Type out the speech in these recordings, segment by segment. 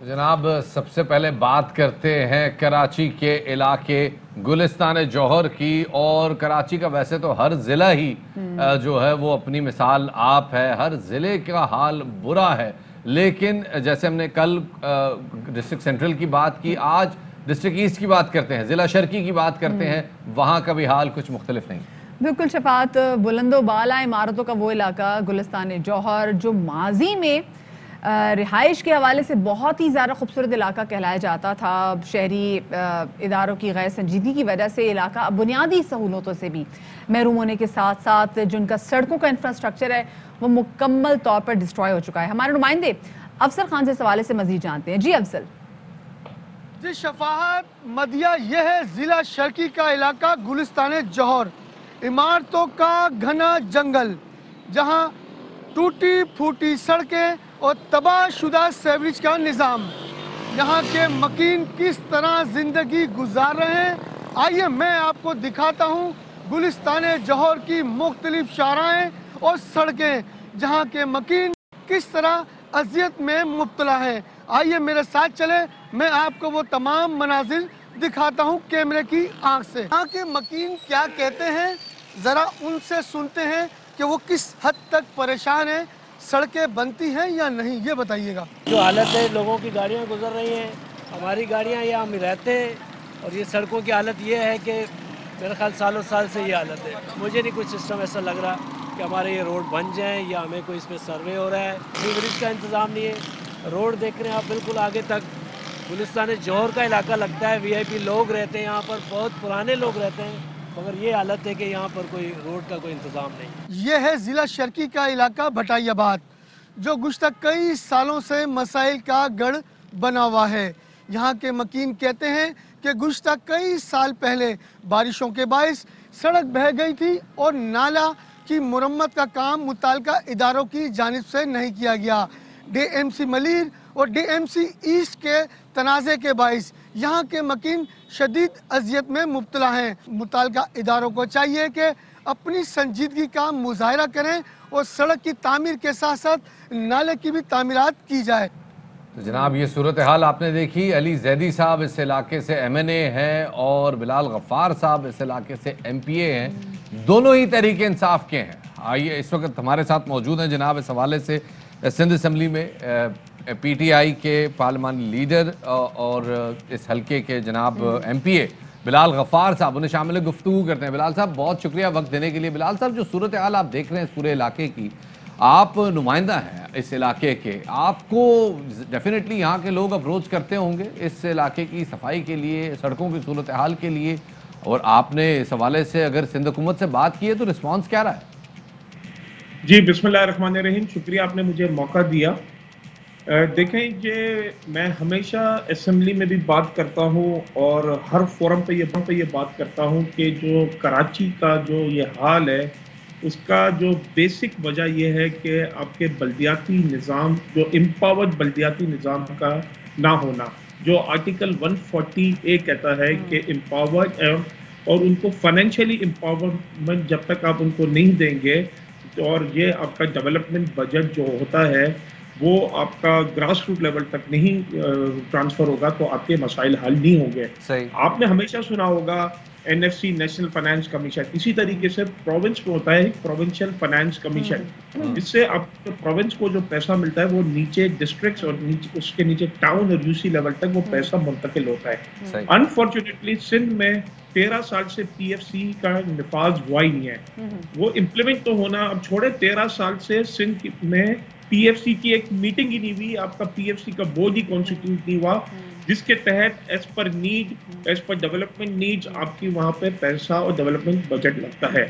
जनाब, सबसे पहले बात करते हैं कराची के इलाके गुलिस्तान जौहर की। और कराची का वैसे तो हर ज़िला ही जो है वो अपनी मिसाल आप है, हर ज़िले का हाल बुरा है। लेकिन जैसे हमने कल डिस्ट्रिक्ट सेंट्रल की बात की, आज डिस्ट्रिक्ट ईस्ट की बात करते हैं, ज़िला शर्की की बात करते हैं, वहाँ का भी हाल कुछ मुख्तलिफ नहीं। बिल्कुल शफात, बुलंदो बाला इमारतों का वो इलाका गुलिस्तान जौहर जो माजी में रिहाइश के हवाले से बहुत ही ज़्यादा खूबसूरत इलाका कहलाया जाता था। शहरी इदारों की गैर संजीदगी की वजह से इलाका बुनियादी सहूलतों से भी महरूम होने के साथ साथ जो उनका सड़कों का इंफ्रास्ट्रक्चर है वो मुकम्मल तौर पर डिस्ट्रॉय हो चुका है। हमारे नुमाइंदे अफसर खान से इस हवाले से मज़ीद जानते हैं। जी अफसर। जी शफात, मदिया यह है ज़िला शर्की का इलाका गुलिस्तान जौहर। इमारतों का घना जंगल, जहां टूटी फूटी सड़कें और तबाहशुदा सीवरेज का निज़ाम। यहाँ के मकीन किस तरह ज़िंदगी गुजार रहे हैं, आइए मैं आपको दिखाता हूँ गुलिस्तान जौहर की मुख्तलिफ शाहराएँ और सड़कें, जहाँ के मकीन किस तरह अजियत में मुब्तला है। आइए मेरे साथ चले, मैं आपको वो तमाम मनाजिर दिखाता हूँ कैमरे की आंख से। यहाँ के मकीन क्या कहते हैं, ज़रा उनसे सुनते हैं कि वो किस हद तक परेशान हैं। सड़कें बनती हैं या नहीं, ये बताइएगा। जो हालत है, लोगों की गाड़ियाँ गुजर रही हैं, हमारी गाड़ियाँ यहाँ हम रहते हैं, और ये सड़कों की हालत ये है कि मेरे ख्याल सालों साल से ये हालत है। मुझे नहीं कुछ सिस्टम ऐसा लग रहा कि हमारे ये रोड बन जाएँ या हमें कोई इस पर सर्वे हो रहा है। सीवरेज का इंतज़ाम नहीं है। रोड देख रहे हैं आप, बिल्कुल आगे तक गुलिस्तान जौहर का इलाका लगता है। VIP लोग रहते हैं यहाँ पर, बहुत पुराने लोग रहते हैं, मगर ये हालत है कि यहाँ पर कोई रोड का कोई इंतज़ाम नहीं। ये है ज़िला शर्की का इलाका भटाइयाबाद, जो गुज़श्ता कई सालों से मसाइल का गढ़ बना हुआ है। यहाँ के मकीन कहते हैं कि गुज़श्ता कई साल पहले बारिशों के बाइस सड़क बह गई थी और नाला की मुरम्मत का काम मुताल्लिका इदारों की जानिब से नहीं किया गया। DMC मलीर और DMC ईस्ट के तनाज़े के बाइस यहाँ के मकीन शदीद अजियत में मुब्तला हैं। मुताल्लिका इदारों को चाहिए कि अपनी संजीदगी का मुजाहरा करें और सड़क की तामीर के साथ साथ नाले की भी तामीरात की जाए। तो जनाब, ये सूरत हाल आपने देखी। अली जैदी साहब इस इलाके से MNA हैं और बिलाल गफ्फार साहब इस इलाके से MPA हैं। दोनों ही तहरीक इंसाफ के हैं। आइए, इस वक्त हमारे साथ मौजूद हैं जनाब इस हवाले से सिंध असम्बली में PTI के पार्लिमानी लीडर और इस हल्के के जनाब MPA बिलाल गफ्फार साहब, उन्हें शामिल गुफ्तगू करते हैं। बिलाल साहब, बहुत शुक्रिया वक्त देने के लिए। बिलाल साहब, जो सूरत हाल आप देख रहे हैं इस पूरे इलाके की, आप नुमाइंदा हैं इस इलाके के, आपको डेफिनेटली यहाँ के लोग अप्रोच करते होंगे इस इलाके की सफाई के लिए, सड़कों की सूरत हाल के लिए, और आपने इस हवाले से अगर सिंध हुकूमत से बात की है तो रिस्पॉन्स क्या रहा है? जी, बिस्मिल्लाहिर्रहमानिर्रहीम। शुक्रिया, आपने मुझे मौका दिया। देखें, ये मैं हमेशा असेंबली में भी बात करता हूँ और हर फोरम पे ये बात करता हूँ कि जो कराची का जो ये हाल है, उसका जो बेसिक वजह ये है कि आपके बल्दियाती निज़ाम, जो एम्पावर्ड बल्दियाती निज़ाम का ना होना, जो आर्टिकल 140A कहता है कि एम्पावर्ड, और उनको फाइनेंशियली एम्पावरमेंट जब तक आप उनको नहीं देंगे, और ये आपका डेवलपमेंट बजट जो होता है वो आपका ग्रास रूट लेवल तक नहीं ट्रांसफर होगा, तो आपके मसाइल हल नहीं होंगे। आपने हमेशा सुना होगा NFC, नेशनल फाइनेंस कमीशन। इसी तरीके से प्रोविंस में होता है प्रोविंशियल फाइनेंस कमीशन, जिससे आपको प्रोविंस को जो पैसा मिलता है वो नीचे डिस्ट्रिक्ट्स और नीचे उसके नीचे टाउन और UC लेवल तक वो पैसा मुंतकिल होता है। अनफॉर्चुनेटली सिंध में 13 साल से PFC का निफाज हुआ ही नहीं है। वो इम्प्लीमेंट तो होना अब छोड़े, 13 साल से सिंध में PFC की एक मीटिंग ही नहीं हुई, आपका PFC का बोर्ड ही कॉन्स्टिट्यूट नहीं हुआ, जिसके तहत as per need, as per development needs आपकी वहाँ पे पैसा और डेवलपमेंट बजट लगता है।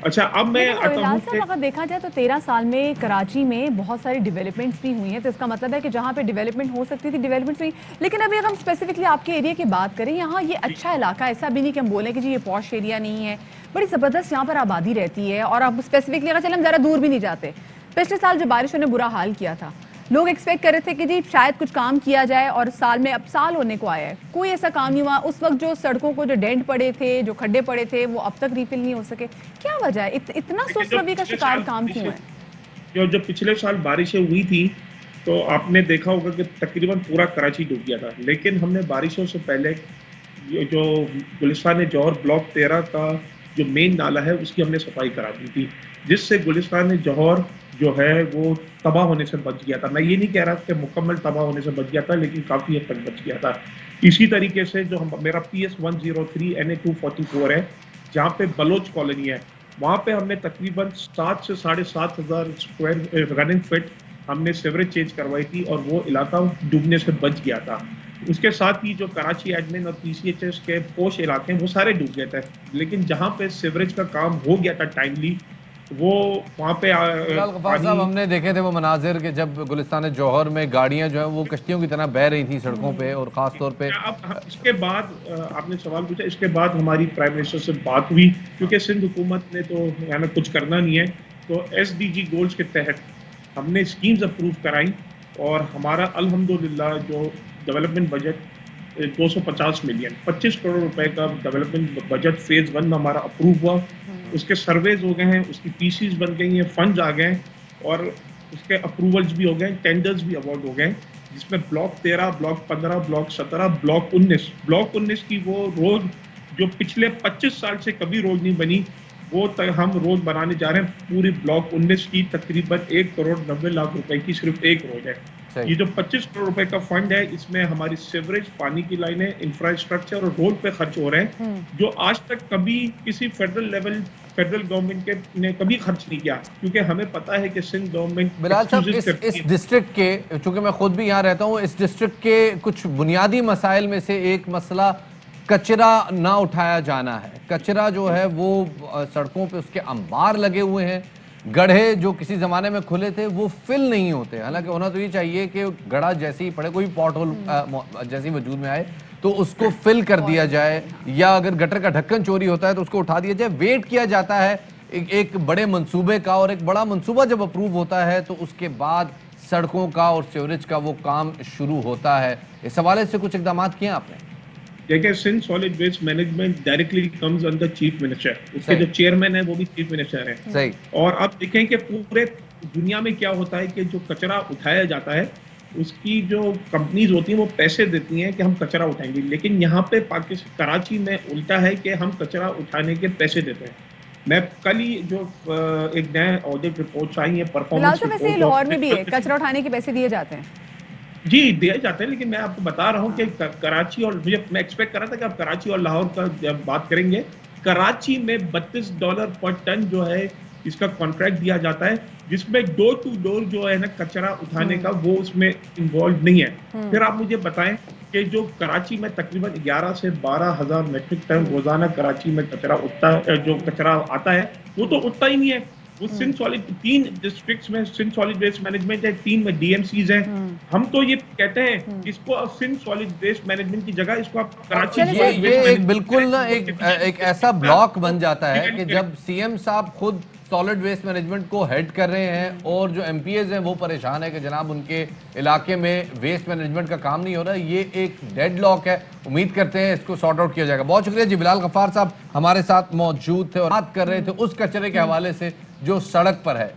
अच्छा, अब मैं आता हूँ कि अगर देखा जाए तो 13 साल में कराची में बहुत सारी डेवलपमेंट्स भी हुई हैं, तो इसका मतलब है कि जहाँ पे डेवलपमेंट हो सकती थी डेवलपमेंट्स हुई। लेकिन अभी अगर हम स्पेसिफिकली आपके एरिया की बात करें, यहाँ ये अच्छा इलाका, ऐसा भी नहीं कि हम बोलें कि जी ये पॉश एरिया नहीं है, बड़ी ज़बरदस्त यहाँ पर आबादी रहती है। और अब स्पेसिफिकली अगर चलें, हम ज़रा दूर भी नहीं जाते, पिछले साल जो बारिशों ने बुरा हाल किया था, लोग एक्सपेक्ट कर रहे थे कि जी शायद कुछ काम किया जाए, और साल में अब साल होने को आया है, कोई ऐसा काम नहीं हुआ। उस वक्त जो सड़कों को जो डेंट पड़े थे, जो खड्डे पड़े थे, वो अब तक रिफिल नहीं हो सके। क्या वजह है? इतना सुस्त रवि का शिकार काम क्यों है? जो पिछले साल बारिशें हुई थी تو آپ نے دیکھا ہوگا کہ تقریباً پورا کراچی ڈوب گیا تھا، لیکن ہم نے بارشوں سے پہلے جو گلستان جوہر بلاک 13 کا جو مین نالا ہے اس کی ہم نے صفائی کرا دی تھی، جس سے گلستان جوہر جو ہے وہ تباہ ہونے سے بچ گیا تھا. میں یہ نہیں کہہ رہا کہ مکمل تباہ ہونے سے بچ گیا تھا، لیکن کافی حد تک بچ گیا تھا. اسی طریقے سے جو میرا PS 103 NA244 ہے، جہاں پہ بلوچ کالونی ہے، وہاں پہ ہم نے تقریباً 7 سے 7,500 اسکوائر رننگ فٹ ہم نے سیوریج چینج کروائی تھی، اور وہ علاقہ ڈوبنے سے بچ گیا تھا. اس کے ساتھ ہی جو کراچی ایڈمن اور PCHS کے پوش علاقے ہیں وہ سارے ڈوب گئے تھے، لیکن جہاں پہ سیوریج کا کام ہو گیا تھا ٹائملی، وہ وہاں پہ بلال غفار صاحب ہم نے دیکھے تھے وہ مناظر کہ جب گلستان جوہر میں گاڑیاں جو ہیں وہ کشتیوں کی طرح بہہ رہی تھیں سڑکوں پہ، اور خاص طور پہ اب اس کے بعد آپ نے سوال پوچھا، اس کے بعد ہماری پرائم منسٹر سے بات ہوئی، کیونکہ سندھ حکومت نے تو یعنی کچھ کرنا نہیں ہے، تو SDG گولز کے تحت ہم نے اسکیمز اپروو کرائی، اور ہمارا الحمدللہ جو ڈیولپمنٹ بجٹ 250 ملین 25 کروڑ روپے کا ڈیولپمنٹ بجٹ فیز 1 میں ہمارا اپروو ہوا. اس کے سرویز ہو گئے ہیں، اس کی PCs بن گئی ہیں، فنڈز آ گئے ہیں، اور اس کے اپروولز بھی ہو گئے ہیں، ٹینڈرز بھی اوارڈ ہو گئے ہیں، جس میں بلاک 13 بلاک 15 بلاک 17 بلاک 19 کی وہ روڈ جو پچھلے 25 سال سے کبھی روڈ نہیں بنی، وہ ہم روڈ بنانے جا رہے ہیں. پوری بلاک 19 کی تقریباً 1 کروڑ 90 لاکھ روپے کی صرف ایک روڈ ہے. یہ جو 25 کروڑ روپے کا فنڈ ہے، اس میں ہماری سیوریج، پانی کی لائنیں، انفراسٹرکچر اور روڈ پہ خرچ ہو رہے ہیں، جو آج تک کبھی کسی فیڈرل گورنمنٹ نے کبھی خرچ نہیں کیا، کیونکہ ہمیں پتا ہے کہ سندھ گورنمنٹ. بلال صاحب اس ڈسٹرکٹ کے، چونکہ میں خود بھی یہاں رہتا ہوں، اس ڈسٹرکٹ کے کچھ بنیادی مسائل میں سے ایک مسئلہ کچرا نہ اٹھایا جانا ہے. کچرا جو ہے وہ سڑکوں پہ اس کے انبار لگے ہوئے ہیں، گڑھے جو کسی زمانے میں کھلے تھے وہ فل نہیں ہوتے. حالانکہ ہونا تو یہ چاہیے کہ گڑھا جیسے ہی پڑے، کوئی پاٹ ہول جیسی وجود میں آئے تو اس کو فل کر دیا جائے، یا اگر گٹر کا ڈھکن چوری ہوتا ہے تو اس کو اٹھا دیا جائے. ویٹ کیا جاتا ہے ایک بڑے منصوبے کا، اور ایک بڑا منصوبہ جب اپروو ہوتا ہے تو اس کے بعد سڑکوں کا اور سیوریج کا وہ کام شروع ہوتا ہے. اس حوالے سے کچھ اقدامات کیے آپ نے؟ دیکھیں، Sindh solid waste management directly comes under chief minister, اس کے جو چیئرمین ہیں وہ بھی چیف منسٹر ہیں. صحیح. اور اب دیکھیں کہ پورے دنیا میں کیا ہوتا ہے کہ جو کچرا اٹھایا جاتا ہے اس کی جو کمپنیز ہوتی ہیں وہ پیسے دیتی ہیں کہ ہم کچرا اٹھائیں گے، لیکن یہاں پہ کراچی میں الٹا ہے کہ ہم کچرا اٹھانے کے پیسے دیتے ہیں. میں کل ہی جو ایک نئے آڈٹ رپورٹس آئی ہیں پرفارمنس رپورٹ، ویسے لاہور میں بھی ہے کچرا اٹھانے کے پیسے دیے جاتے ہیں. جی دیے جاتے ہیں، لیکن میں آپ کو بتا رہا ہوں کہ کراچی، اور میں ایکسپیکٹ کر رہا تھا کہ آپ کراچی اور لاہور کا جب بات کریں گے، کراچی میں $32 پر ٹن جو ہے اس کا کانٹریکٹ دیا جاتا ہے، جس میں ڈور ٹو ڈور جو ہے نا کچرا اٹھانے کا وہ اس میں انوالو نہیں ہے. پھر آپ مجھے بتائیں کہ جو کراچی میں تقریباً 11 سے 12 ہزار میٹرک ٹن روزانہ کراچی میں کچرا اٹھتا ہے، جو کچرا آتا ہے وہ تو اٹھتا ہی نہیں ہے. وہ سندھ سالڈ 3 ڈسٹرکٹس میں سندھ سالڈ ویسٹ مینجمنٹ ہے، 3 میں DMCs ہیں. ہم تو یہ کہتے ہیں اس کو سندھ سالڈ ویسٹ مینجمنٹ کی جگہ اس کو آپ کراچی، یہ ایک بالکل نا ایک ایسا بلاک بن جاتا ہے کہ جب CM صاحب خود سالڈ ویسٹ مینجمنٹ کو ہیڈ کر رہے ہیں اور جو MPAs ہیں وہ پریشان ہے کہ جناب ان کے علاقے میں ویسٹ مینجمنٹ کا کام نہیں ہو رہا. یہ ایک ڈیڈ لاک ہے، امید کرتے ہیں اس کو سارٹ آؤٹ کیا جائے گا. بہت شکریہ جی. بلال غفار صاحب ہمارے ساتھ موجود تھے اور بات کر رہے تھے اس کچرے کے حوالے سے جو سڑک پر ہے.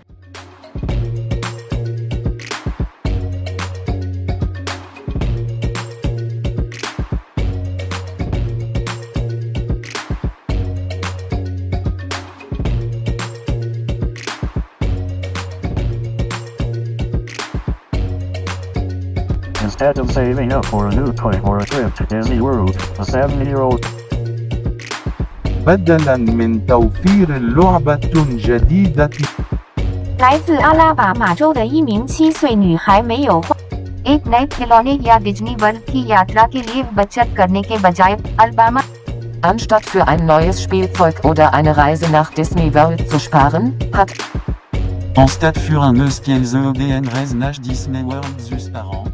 Instead of saving up for a new toy or a trip to Disney World, a 7-year-old بدلاً من توفير لعبة جديدة 来自阿拉巴马州的一名7岁女孩没有花 एक नए खिलौने या डिज्नी वर्ल्ड की यात्रा के लिए बचत करने के बजाय Alabama Anstatt für ein neues Spielzeug oder eine Reise nach Disney World zu sparen, hat Anstatt für un neus Spielzeug oder eine Reise nach Disney World zu sparen